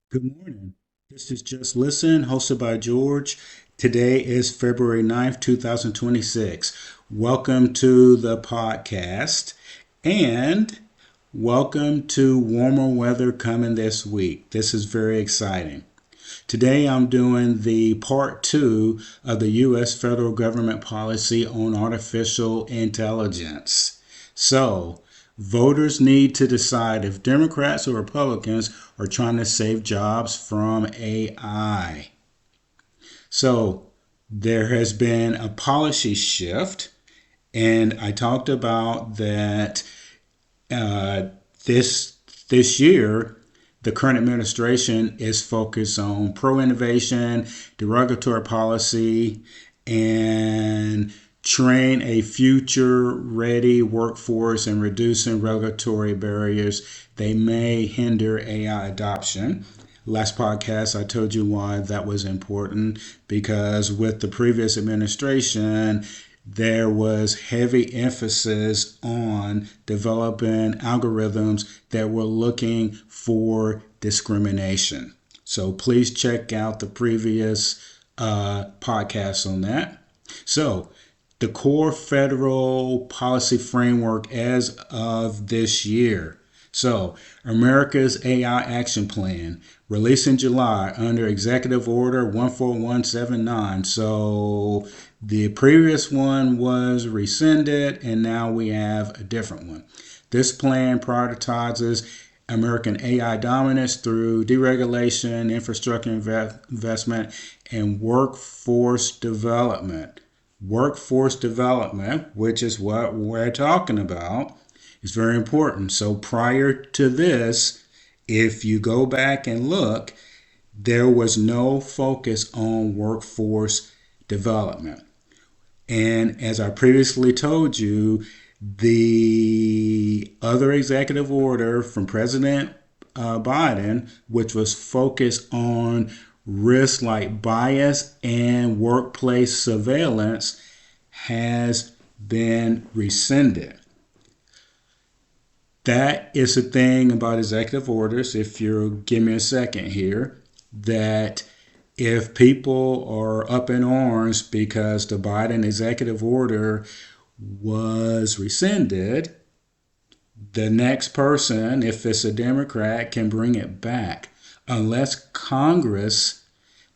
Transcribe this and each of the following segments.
Good morning. This is Just Listen, hosted by George. Today is February 9th, 2026. Welcome to the podcast and welcome to warmer weather coming this week. This is very exciting. Today I'm doing the part two of the U.S. federal government policy on artificial intelligence. So, voters need to decide if Democrats or Republicans are trying to save jobs from AI. So, there has been a policy shift, and I talked about that uh, this this year the current administration is focused on pro innovation, derogatory policy, and train a future ready workforce and reducing regulatory barriers. They may hinder AI adoption. Last podcast, I told you why that was important because with the previous administration, there was heavy emphasis on developing algorithms that were looking for discrimination. So please check out the previous podcasts on that. So, the core federal policy framework as of this year. So, America's AI Action Plan, released in July under Executive Order 14179. So, the previous one was rescinded, and now we have a different one. This plan prioritizes American AI dominance through deregulation, infrastructure investment, and workforce development, which is what we're talking about, is very important. So prior to this, if you go back and look, there was no focus on workforce development. And as I previously told you, the other executive order from President Biden, which was focused on risks like bias and workplace surveillance, has been rescinded. That is the thing about executive orders, if you'll give me a second here, that if people are up in arms because the Biden executive order was rescinded, the next person, if it's a Democrat, can bring it back. Unless Congress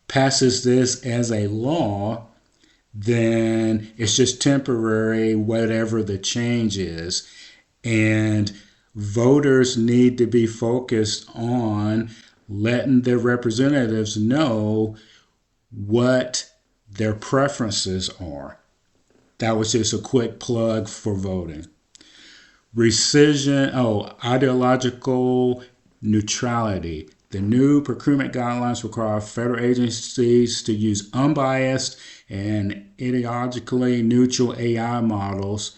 passes this as a law, then it's just temporary, whatever the change is. And voters need to be focused on letting their representatives know what their preferences are. That was just a quick plug for voting. Ideological neutrality. The new procurement guidelines require federal agencies to use unbiased and ideologically neutral AI models.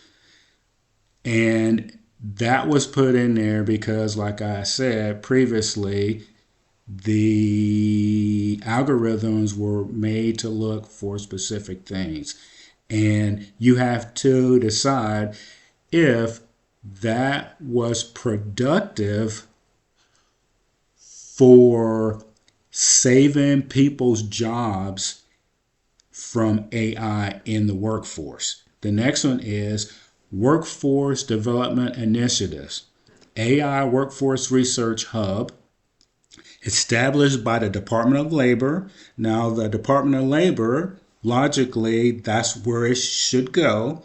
And that was put in there because, like I said previously, the algorithms were made to look for specific things. And you have to decide if that was productive for saving people's jobs from AI in the workforce. The next one is workforce development initiatives. AI Workforce Research Hub, established by the Department of Labor. Now, the Department of Labor, logically, that's where it should go.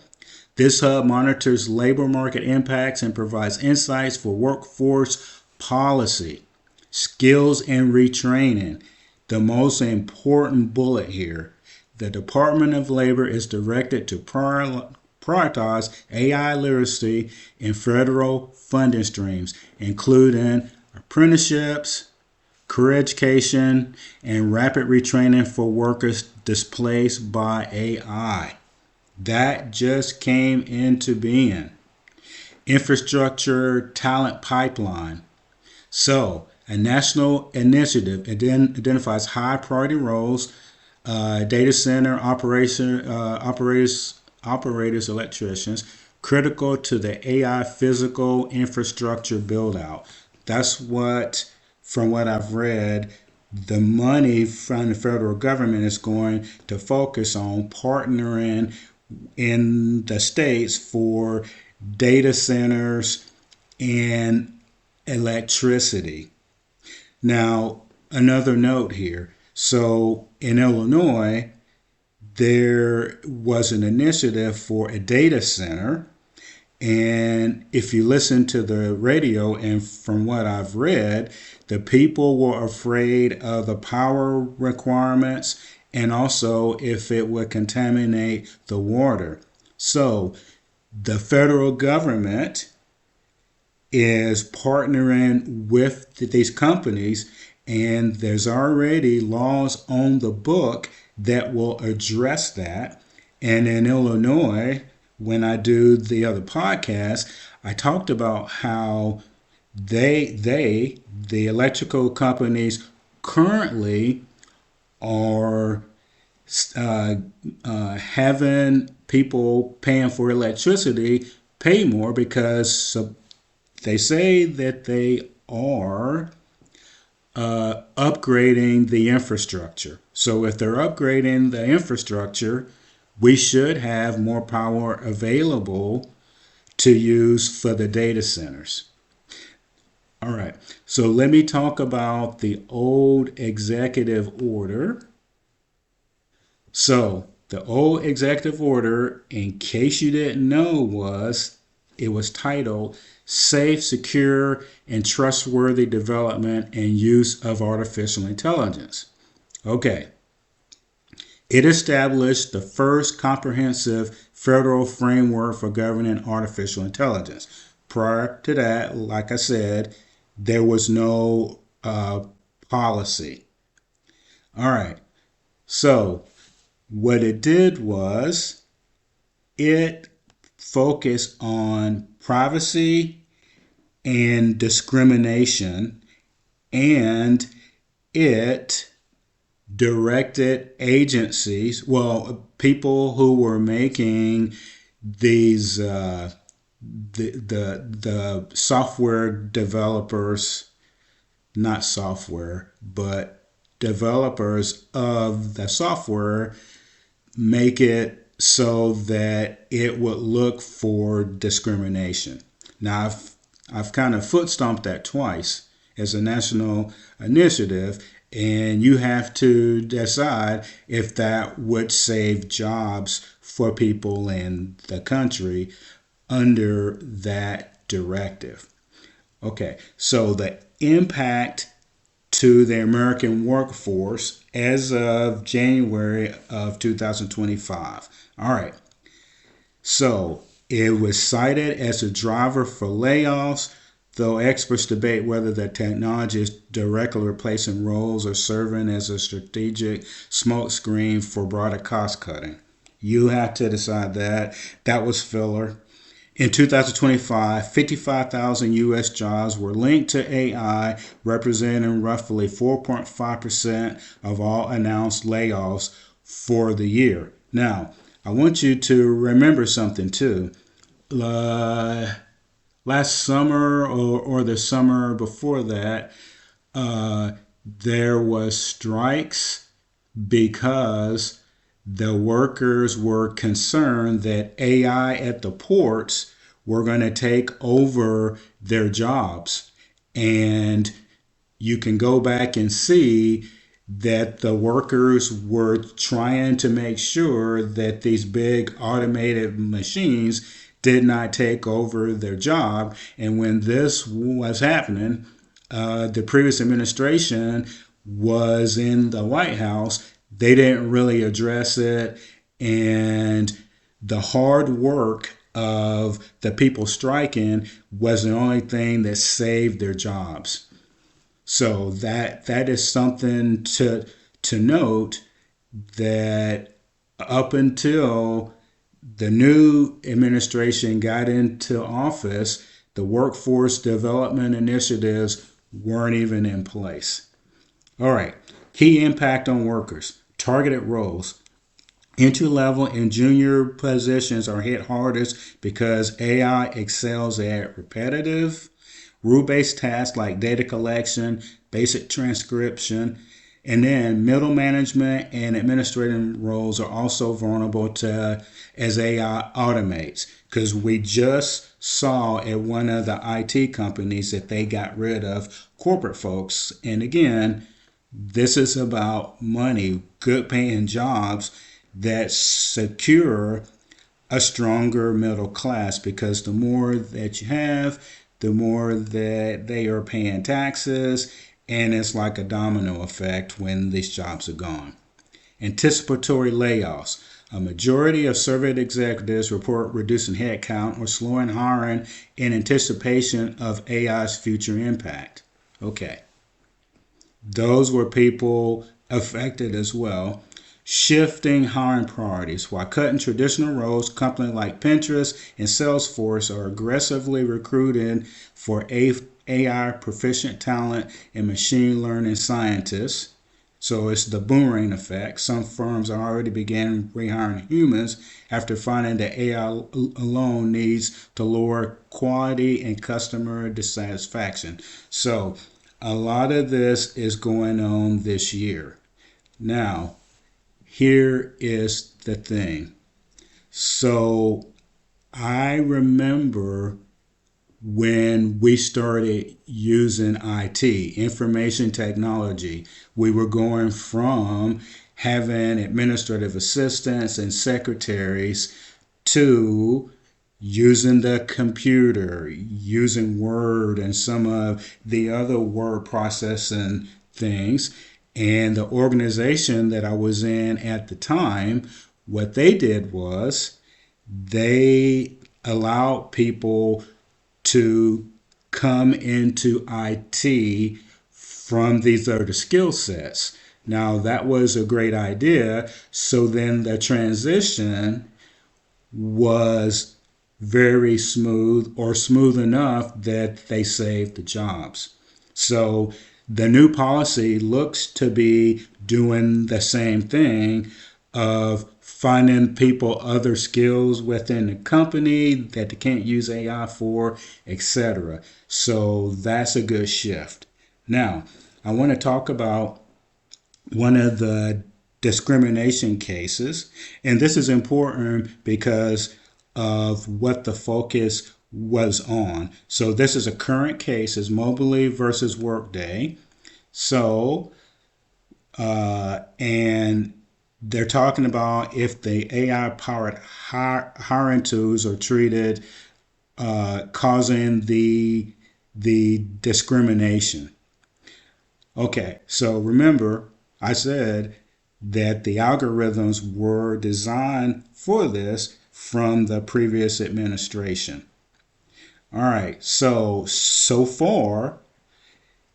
This hub monitors labor market impacts and provides insights for workforce policy, skills, and retraining. The most important bullet here, the Department of Labor is directed to prioritize AI literacy in federal funding streams, including apprenticeships, career education, and rapid retraining for workers displaced by AI. That just came into being. Infrastructure talent pipeline. So, a national initiative identifies high priority roles, data center operators, electricians, critical to the AI physical infrastructure build out. That's what from what I've read, the money from the federal government is going to focus on partnering in the states for data centers and electricity. Now, another note here. So in Illinois, there was an initiative for a data center. And if you listen to the radio, and from what I've read, the people were afraid of the power requirements and also if it would contaminate the water. So the federal government is partnering with these companies, and there's already laws on the book that will address that. And in Illinois, when I do the other podcast, I talked about how the electrical companies currently are having people paying for electricity pay more because they say that they are upgrading the infrastructure. So if they're upgrading the infrastructure, we should have more power available to use for the data centers. All right, so let me talk about the old executive order. So the old executive order, in case you didn't know, it was titled Safe, Secure, and Trustworthy Development and Use of Artificial Intelligence. Okay. It established the first comprehensive federal framework for governing artificial intelligence. Prior to that, like I said, there was no policy. All right. So what it did was it focused on privacy and discrimination, and it directed agencies, well, people who were making these the software developers, not software, but developers of the software, make it so that it would look for discrimination. Now, I've kind of foot stomped that twice as a national initiative, and you have to decide if that would save jobs for people in the country under that directive. Okay, so the impact to the American workforce as of January of 2025. All right, so it was cited as a driver for layoffs, though experts debate whether the technology is directly replacing roles or serving as a strategic smokescreen for broader cost cutting. You have to decide that. That was filler. In 2025, 55,000 U.S. jobs were linked to AI, representing roughly 4.5% of all announced layoffs for the year. Now, I want you to remember something too. Last summer or the summer before that, there was strikes because the workers were concerned that AI at the ports were going to take over their jobs. And you can go back and see that the workers were trying to make sure that these big automated machines did not take over their job. And when this was happening, the previous administration was in the White House. They didn't really address it, and the hard work of the people striking was the only thing that saved their jobs. So that is something to note, that up until the new administration got into office, the workforce development initiatives weren't even in place. All right, key impact on workers. Targeted roles. Entry level and junior positions are hit hardest because AI excels at repetitive, rule-based tasks like data collection, basic transcription. And then middle management and administrative roles are also vulnerable to as AI automates. Because we just saw at one of the IT companies that they got rid of corporate folks. And again, this is about money, good paying jobs that secure a stronger middle class, because the more that you have, the more that they are paying taxes, and it's like a domino effect when these jobs are gone. Anticipatory layoffs. A majority of surveyed executives report reducing headcount or slowing hiring in anticipation of AI's future impact. Okay, those were people affected as well. Shifting hiring priorities. While cutting traditional roles, companies like Pinterest and Salesforce are aggressively recruiting for AI proficient talent and machine learning scientists. So it's the boomerang effect. Some firms already began rehiring humans after finding that AI alone needs to lower quality and customer dissatisfaction. So a lot of this is going on this year. Now, here is the thing. So I remember when we started using IT, information technology, we were going from having administrative assistants and secretaries to using the computer, using Word and some of the other word processing things. And the organization that I was in at the time, what they did was they allowed people to come into IT from these other skill sets. Now, that was a great idea. So then the transition was very smooth, or smooth enough that they saved the jobs. So the new policy looks to be doing the same thing of finding people other skills within the company that they can't use AI for, etc. So that's a good shift. Now, I want to talk about one of the discrimination cases, and this is important because of what the focus was on. So this is a current case, is Mobley versus Workday. So, and they're talking about if the AI-powered hiring tools are treated causing the discrimination. Okay, so remember, I said that the algorithms were designed for this from the previous administration. All right, so far,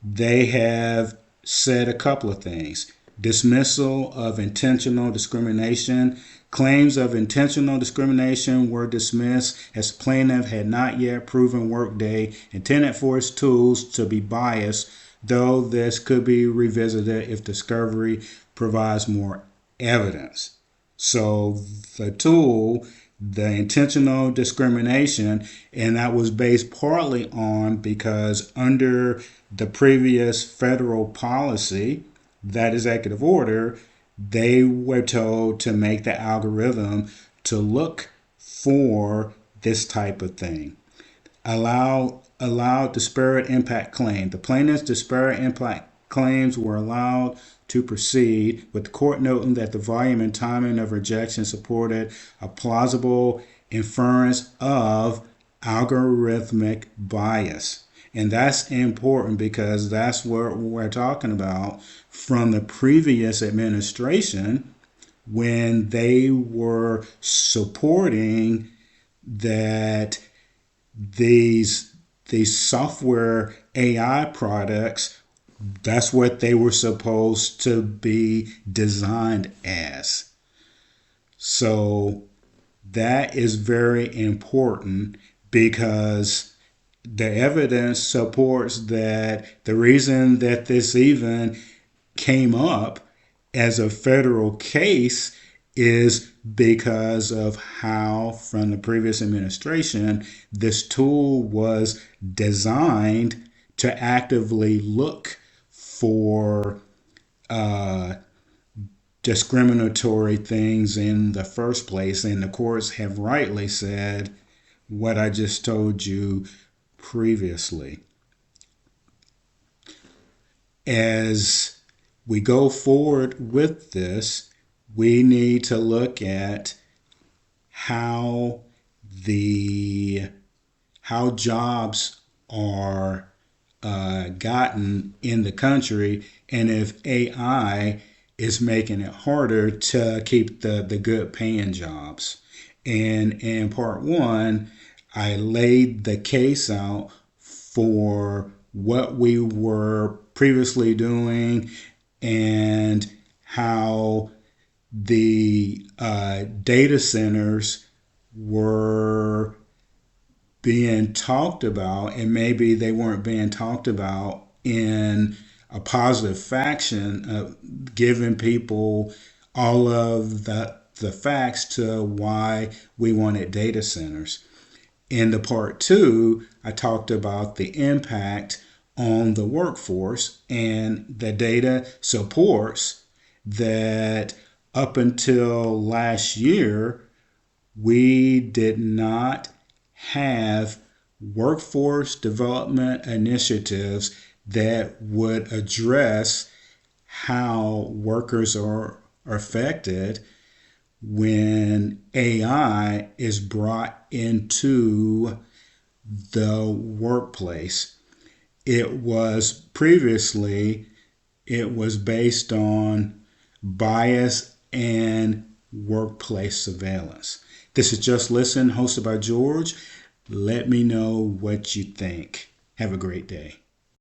they have said a couple of things. Dismissal of intentional discrimination. Claims of intentional discrimination were dismissed as plaintiff had not yet proven Workday intended for its tools to be biased, though this could be revisited if discovery provides more evidence. So the tool, the intentional discrimination, and that was based partly on because under the previous federal policy, that executive order, they were told to make the algorithm to look for this type of thing. Allowed disparate impact claim. The plaintiff's disparate impact claims were allowed to proceed, with the court noting that the volume and timing of rejection supported a plausible inference of algorithmic bias. And that's important because that's what we're talking about from the previous administration when they were supporting that these software AI products, that's what they were supposed to be designed as. So that is very important because the evidence supports that the reason that this even came up as a federal case is because of how, from the previous administration, this tool was designed to actively look for uh, discriminatory things in the first place. And the courts have rightly said what I just told you previously. As we go forward with this, we need to look at how the how jobs are gotten in the country, and if AI is making it harder to keep the good paying jobs. And in part one, I laid the case out for what we were previously doing and how the data centers were being talked about, and maybe they weren't being talked about in a positive fashion of giving people all of the facts to why we wanted data centers. In the part two, I talked about the impact on the workforce, and the data supports that up until last year, we did not have workforce development initiatives that would address how workers are affected when AI is brought into the workplace. It was based on bias and workplace surveillance. This is Just Listen, hosted by George. Let me know what you think. Have a great day.